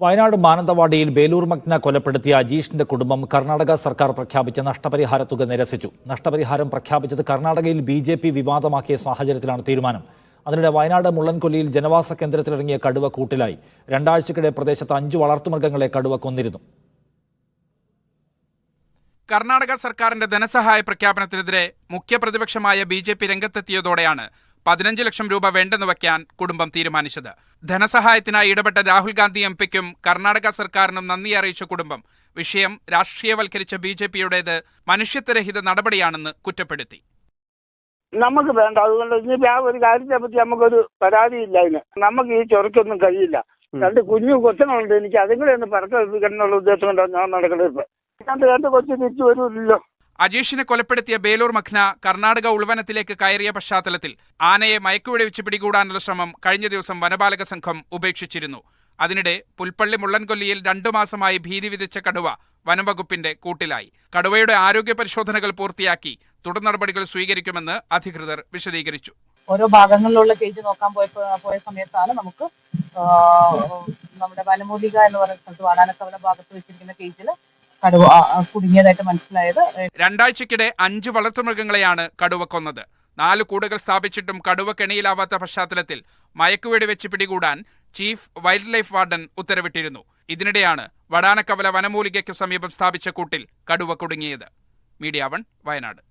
വയനാട് മാനന്തവാടിയിൽ ബേലൂർ മഗ്ന കൊലപ്പെടുത്തിയ അജീഷിന്റെ കുടുംബം കർണാടക സർക്കാർ പ്രഖ്യാപിച്ച നഷ്ടപരിഹാര തുക നിരസിച്ചു. നഷ്ടപരിഹാരം പ്രഖ്യാപിച്ചത് കർണാടകയിൽ ബി.ജെ.പി. വിവാദമാക്കിയ സാഹചര്യത്തിലാണ് തീരുമാനം. അതിനിടെ വയനാട് മുള്ളൻകൊല്ലിയിൽ ജനവാസ കേന്ദ്രത്തിലിറങ്ങിയ കടുവ കൂട്ടിലായി. രണ്ടാഴ്ചക്കിടെ പ്രദേശത്ത് 5 വളർത്തുമൃഗങ്ങളെ കടുവ കൊന്നിരുന്നു. കർണാടക സർക്കാരിന്റെ ധനസഹായ പ്രഖ്യാപനത്തിനെതിരെ മുഖ്യപ്രതിപക്ഷമായ ബി.ജെ.പി. രംഗത്തെത്തിയതോടെയാണ് 15 ലക്ഷം രൂപ വേണ്ടെന്ന് വയ്ക്കാൻ കുടുംബം തീരുമാനിച്ചത്. ധനസഹായത്തിനായി ഇടപെട്ട രാഹുൽ ഗാന്ധി എംപിക്കും കർണാടക സർക്കാരിനും നന്ദി അറിയിച്ച കുടുംബം വിഷയം രാഷ്ട്രീയവൽക്കരിച്ച ബി.ജെ.പിയുടേത് മനുഷ്യത്വരഹിത നടപടിയാണെന്ന് കുറ്റപ്പെടുത്തി. നമുക്ക് വേണ്ട, അതുകൊണ്ട് ഇനി ആ ഒരു കാര്യത്തെ പറ്റി നമുക്കൊരു പരാതിയില്ല. അതിന് നമുക്ക് ഈ ചൊറക്കൊന്നും കഴിയില്ല. 2 കുഞ്ഞു കൊച്ചുങ്ങളുണ്ട്. എനിക്ക് അതുങ്ങളെ ഒന്ന് പറക്കെടുപ്പിക്കണം ഉദ്ദേശം കൊണ്ടാണ് ഞാൻ നടക്കുന്നത്. 2 കൊച്ചു തിരിച്ചു വരുമല്ലോ. അജീഷിനെ കൊലപ്പെടുത്തിയ ബേലൂർ മഗ്ന കർണാടക ഉൾവനത്തിലേക്ക് കയറിയ പശ്ചാത്തലത്തിൽ ആനയെ മയക്കുവെടിവെച്ച് പിടികൂടാനുള്ള ശ്രമം കഴിഞ്ഞ ദിവസം വനപാലക സംഘം ഉപേക്ഷിച്ചിരുന്നു. അതിനിടെ പുൽപ്പള്ളി മുള്ളൻകൊല്ലിയിൽ 2 മാസമായി ഭീതി വിധിച്ച കടുവ വനംവകുപ്പിന്റെ കൂട്ടിലായി. കടുവയുടെ ആരോഗ്യ പരിശോധനകൾ പൂർത്തിയാക്കി തുടർ നടപടികൾ സ്വീകരിക്കുമെന്ന് അധികൃതർ വിശദീകരിച്ചു. ഓരോ ഭാഗങ്ങളിലുള്ള കേജ് നോക്കാൻ പോയ സമയത്താണ് നമുക്ക് നമ്മുടെ വനമൂലിക എന്ന് പറയുന്ന സ്ഥലത്ത് വാടാനക്കവല ഭാഗത്ത് വെച്ചിരിക്കുന്ന കേജിൽ കടുവ കുടുങ്ങിയതായിട്ട് മനസ്സിലായത്. 2 ആഴ്ചക്കിടെ 5 വളർത്തുമൃഗങ്ങളെയാണ് കടുവ കൊന്നത്. 4 കൂടുകൾ സ്ഥാപിച്ചിട്ടും കടുവ കെണിയിലാവാത്ത പശ്ചാത്തലത്തിൽ മയക്കുവെടി വെച്ച് പിടികൂടാൻ ചീഫ് വൈൽഡ് ലൈഫ് വാർഡൻ ഉത്തരവിട്ടിരുന്നു. ഇതിനിടെയാണ് വടാനക്കവല വനമൂലികയ്ക്കു സമീപം സ്ഥാപിച്ച കൂട്ടിൽ കടുവ കുടുങ്ങിയത്. മീഡിയ 1 വയനാട്.